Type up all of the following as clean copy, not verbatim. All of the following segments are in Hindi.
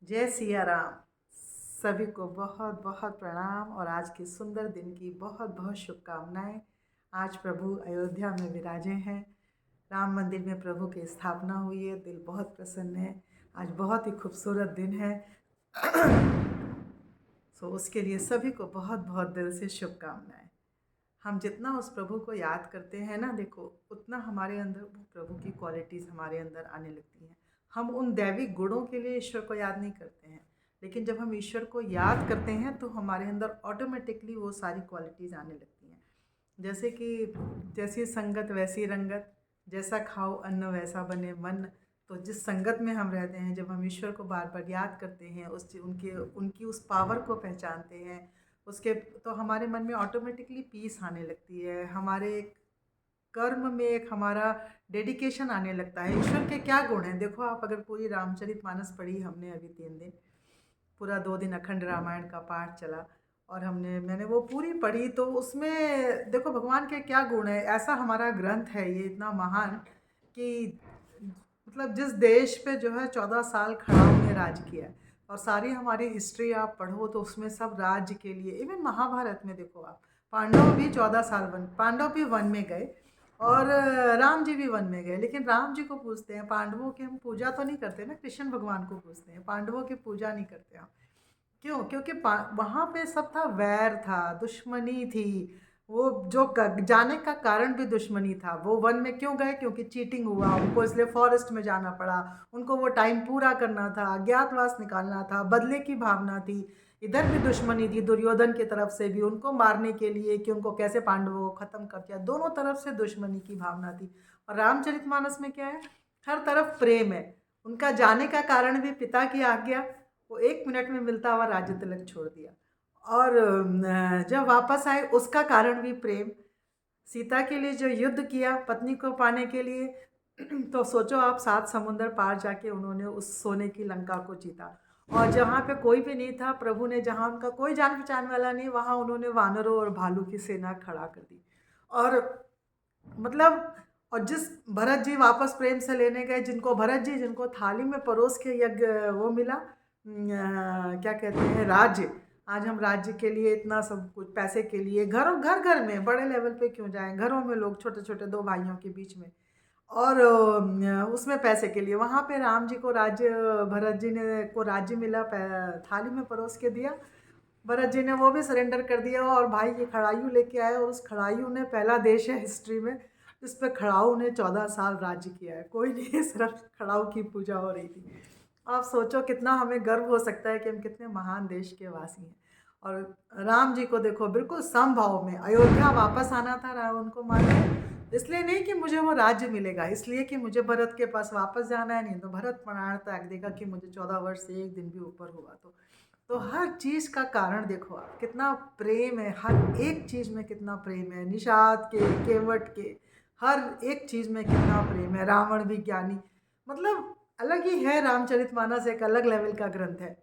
जय सिया राम। सभी को बहुत बहुत प्रणाम और आज के सुंदर दिन की बहुत बहुत शुभकामनाएं। आज प्रभु अयोध्या में विराजे हैं। राम मंदिर में प्रभु की स्थापना हुई है। दिल बहुत प्रसन्न है। आज बहुत ही खूबसूरत दिन है। उसके लिए सभी को बहुत बहुत दिल से शुभकामनाएं। हम जितना उस प्रभु को याद करते हैं ना, देखो उतना हमारे अंदर वो प्रभु की क्वालिटीज़ हमारे अंदर आने लगती हैं। हम उन दैविक गुणों के लिए ईश्वर को याद नहीं करते हैं, लेकिन जब हम ईश्वर को याद करते हैं तो हमारे अंदर ऑटोमेटिकली वो सारी क्वालिटीज़ आने लगती हैं। जैसे कि जैसी संगत वैसी रंगत, जैसा खाओ अन्न वैसा बने मन। तो जिस संगत में हम रहते हैं, जब हम ईश्वर को बार बार याद करते हैं, उनकी उस पावर को पहचानते हैं, उसके तो हमारे मन में ऑटोमेटिकली पीस आने लगती है। हमारे कर्म में एक हमारा डेडिकेशन आने लगता है। ईश्वर के क्या गुण हैं, देखो आप अगर पूरी रामचरितमानस पढ़ी हमने अभी 3 दिन, पूरा 2 दिन अखंड रामायण का पाठ चला और मैंने वो पूरी पढ़ी। तो उसमें देखो भगवान के क्या गुण है। ऐसा हमारा ग्रंथ है ये इतना महान कि मतलब जिस देश पे जो है 14 साल खड़ाऊ ने राज किया है, और सारी हमारी हिस्ट्री आप पढ़ो तो उसमें सब राज्य के लिए, इवन महाभारत में देखो आप, पांडव भी 14 साल पांडव भी वन में गए और राम जी भी वन में गए, लेकिन राम जी को पूछते हैं, पांडवों की हम पूजा तो नहीं करते ना, कृष्ण भगवान को पूछते हैं, पांडवों की पूजा नहीं करते हम। क्यों? क्योंकि वहाँ पे सब था, वैर था, दुश्मनी थी। वो जाने का कारण भी दुश्मनी था। वो वन में क्यों गए? क्योंकि चीटिंग हुआ उनको, इसलिए फॉरेस्ट में जाना पड़ा उनको। वो टाइम पूरा करना था, अज्ञातवास निकालना था, बदले की भावना थी। इधर भी दुश्मनी थी दुर्योधन की तरफ से भी, उनको मारने के लिए कि उनको कैसे पांडवों को खत्म कर दिया। दोनों तरफ से दुश्मनी की भावना थी। और रामचरितमानस में क्या है? हर तरफ प्रेम है। उनका जाने का कारण भी पिता की आज्ञा, वो 1 मिनट में मिलता हुआ राज्य तिलक छोड़ दिया। और जब वापस आए उसका कारण भी प्रेम। सीता के लिए जो युद्ध किया पत्नी को पाने के लिए, तो सोचो आप, 7 समुंदर पार जाके उन्होंने उस सोने की लंका को जीता। और जहाँ पे कोई भी नहीं था, प्रभु ने जहाँ उनका कोई जान पहचान वाला नहीं, वहाँ उन्होंने वानरों और भालू की सेना खड़ा कर दी। और मतलब, और जिस भरत जी वापस प्रेम से लेने गए, जिनको थाली में परोस के यज्ञ वो मिला, क्या कहते हैं, राज्य। आज हम राज्य के लिए इतना सब कुछ, पैसे के लिए घर घर में बड़े लेवल पे क्यों जाएं, घरों में लोग छोटे छोटे 2 भाइयों के बीच में, और उसमें पैसे के लिए, वहाँ पे राम जी को राज्य, भरत जी ने को राज्य मिला, थाली में परोस के दिया। भरत जी ने वो भी सरेंडर कर दिया और भाई की खड़ायू लेके आए, और उस खड़ायू ने, पहला देश है हिस्ट्री में जिस पे खड़ाऊ ने 14 साल राज्य किया है। कोई नहीं, सिर्फ खड़ाऊ की पूजा हो रही थी। आप सोचो कितना हमें गर्व हो सकता है कि हम कितने महान देश के वासी हैं। और राम जी को देखो, बिल्कुल समभाव में अयोध्या वापस आना था राम उनको मारने, इसलिए नहीं कि मुझे वो राज्य मिलेगा, इसलिए कि मुझे भरत के पास वापस जाना है। नहीं तो भरत प्राण त्याग देगा कि मुझे 14 वर्ष से 1 दिन भी ऊपर हुआ तो हर चीज़ का कारण देखो आप, कितना प्रेम है, हर एक चीज़ में कितना प्रेम है। निषाद के, केवट के, हर एक चीज़ में कितना प्रेम है। रावण भी ज्ञानी, मतलब अलग ही है। रामचरितमानस एक अलग लेवल का ग्रंथ है,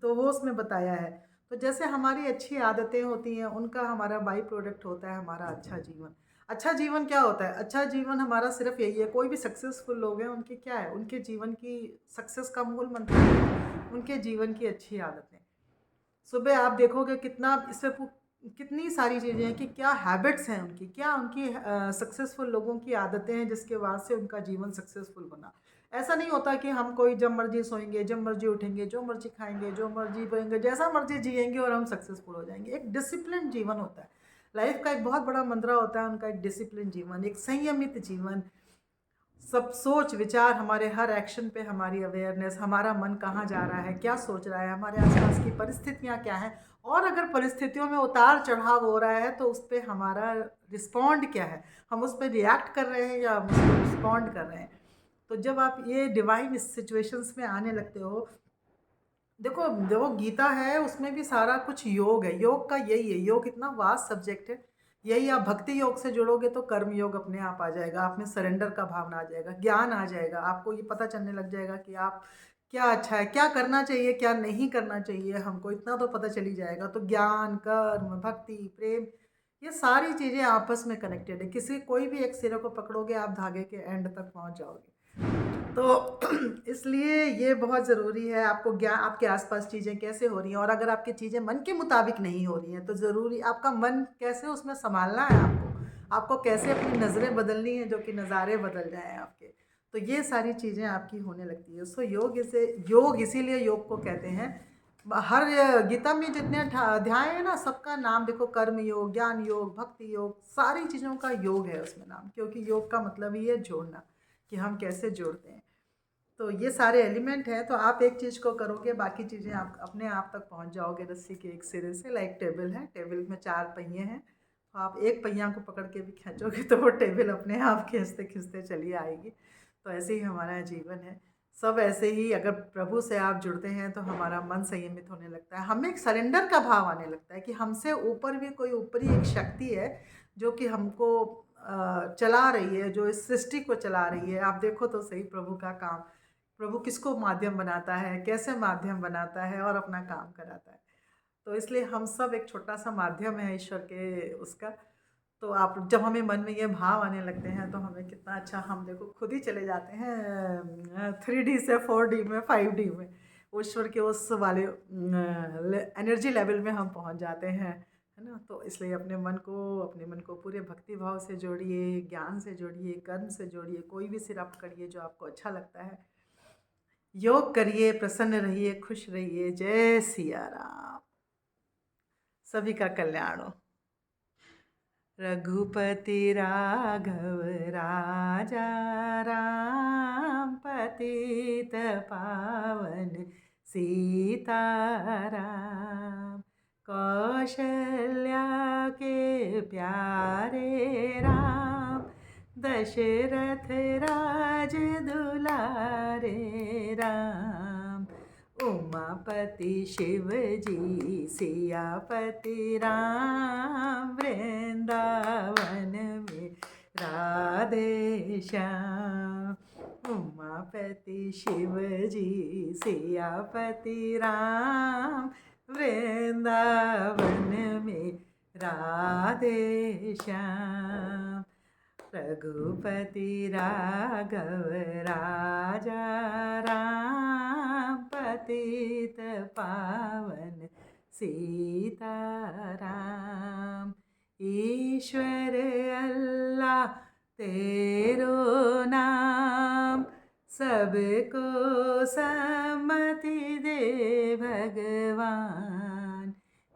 तो वो उसमें बताया है। तो जैसे हमारी अच्छी आदतें होती हैं, उनका हमारा बाई प्रोडक्ट होता है हमारा अच्छा जीवन। अच्छा जीवन क्या होता है? अच्छा जीवन हमारा सिर्फ यही है। कोई भी सक्सेसफुल लोग हैं, उनके क्या है, उनके जीवन की सक्सेस का मूल मंत्र है उनके जीवन की अच्छी आदतें। सुबह आप देखोगे कितना कितनी सारी चीज़ें हैं कि क्या हैबिट्स हैं उनकी, क्या उनकी सक्सेसफुल लोगों की आदतें हैं जिसके बाद से उनका जीवन सक्सेसफुल बना। ऐसा नहीं होता कि हम कोई जब मर्जी सोएंगे, जब मर्जी उठेंगे, जो मर्जी खाएंगे, जो मर्जी पिएंगे, जैसा मर्जी जिएंगे और हम सक्सेसफुल हो जाएंगे। एक डिसिप्लिन जीवन होता है। लाइफ का एक बहुत बड़ा मंत्र होता है उनका, एक डिसिप्लिन जीवन, एक संयमित जीवन। सब सोच विचार, हमारे हर एक्शन पे हमारी अवेयरनेस, हमारा मन कहाँ जा रहा है, क्या सोच रहा है, हमारे आसपास की परिस्थितियाँ क्या हैं, और अगर परिस्थितियों में उतार चढ़ाव हो रहा है तो उस पर हमारा रिस्पॉन्ड क्या है, हम उस पर रिएक्ट कर रहे हैं या हम उस पर रिस्पॉन्ड कर रहे हैं। तो जब आप ये डिवाइन सिचुएशंस में आने लगते हो, देखो जो गीता है उसमें भी सारा कुछ योग है। योग का यही है, योग इतना वास्ट सब्जेक्ट है। यही आप भक्ति योग से जुड़ोगे तो कर्म योग अपने आप आ जाएगा, आप में सरेंडर का भावना आ जाएगा, ज्ञान आ जाएगा, आपको ये पता चलने लग जाएगा कि आप क्या अच्छा है, क्या करना चाहिए, क्या नहीं करना चाहिए। हमको इतना तो पता चली जाएगा। तो ज्ञान, कर्म, भक्ति, प्रेम, ये सारी चीज़ें आपस में कनेक्टेड है। किसी कोई भी एक सिरे को पकड़ोगे, आप धागे के एंड तक पहुंच जाओगे। तो इसलिए ये बहुत ज़रूरी है आपको ज्ञान, आपके आसपास चीज़ें कैसे हो रही हैं, और अगर आपकी चीज़ें मन के मुताबिक नहीं हो रही हैं तो ज़रूरी आपका मन कैसे उसमें संभालना है, आपको कैसे अपनी नज़रें बदलनी है जो कि नज़ारे बदल जाएं आपके। तो ये सारी चीज़ें आपकी होने लगती है। सो योग इसीलिए योग को कहते हैं। हर गीता में जितने अध्याय है ना, सबका नाम देखो, कर्म योग, ज्ञान योग, भक्ति योग, सारी चीज़ों का योग है उसमें नाम, क्योंकि योग का मतलब ही है जोड़ना, कि हम कैसे जोड़ते हैं। तो ये सारे एलिमेंट हैं, तो आप एक चीज़ को करोगे, बाकी चीज़ें आप अपने आप तक पहुंच जाओगे रस्सी के एक सिरे से। लाइक टेबल है, टेबल में 4 पहिए हैं, तो आप एक पहिया को पकड़ के भी खींचोगे तो वो टेबल अपने आप खींचते खींचते चली आएगी। तो ऐसे ही हमारा जीवन है। सब ऐसे ही अगर प्रभु से आप जुड़ते हैं तो हमारा मन संयमित होने लगता है, हमें एक सरेंडर का भाव आने लगता है कि हमसे ऊपर भी कोई ऊपरी एक शक्ति है जो कि हमको चला रही है, जो इस सृष्टि को चला रही है। आप देखो तो सही प्रभु का काम, प्रभु किसको माध्यम बनाता है, कैसे माध्यम बनाता है और अपना काम कराता है। तो इसलिए हम सब एक छोटा सा माध्यम है ईश्वर के उसका। तो आप जब हमें मन में ये भाव आने लगते हैं तो हमें कितना अच्छा, हम देखो खुद ही चले जाते हैं 3D से 4D में, 5D में, ईश्वर के उस वाले एनर्जी लेवल में हम पहुंच जाते हैं, है ना। तो इसलिए अपने मन को पूरे भक्ति भाव से जोड़िए, ज्ञान से जोड़िए, कर्म से जोड़िए, कोई भी सिर आप करिए जो आपको अच्छा लगता है। योग करिए, प्रसन्न रहिए, खुश रहिए। जय सिया राम। सभी का कल्याण हो। रघुपति राघव राजा राम, पतित पावन सीताराम, कौशल्या के प्यारे राम, दशरथ राज दुलारे राम, उमापति शिव जी सियापति राम, वृंदावन में राधे श्याम। उमापति शिव जी सियापति राम, वृंदावन में राधे श्याम। रघुपति राघव राजा राम, पतित पावन सीताराम। ईश्वर अल्लाह तेरो नाम, सबको सम्मति दे भगवान।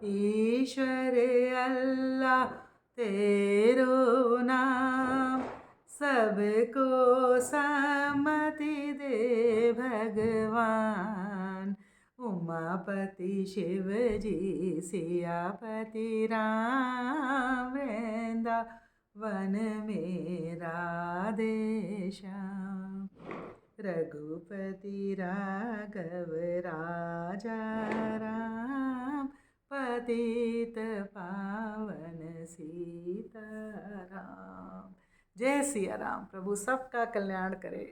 ईश्वर अल्लाह तेरो नाम, सबको सम्मति दे भगवान। उमापति शिव जी सियापति राम, वृंदावन में राधे श्याम। रघुपति राघव राजा राम, पतित पावन सीताराम। जय सिया राम। प्रभु सबका कल्याण करे।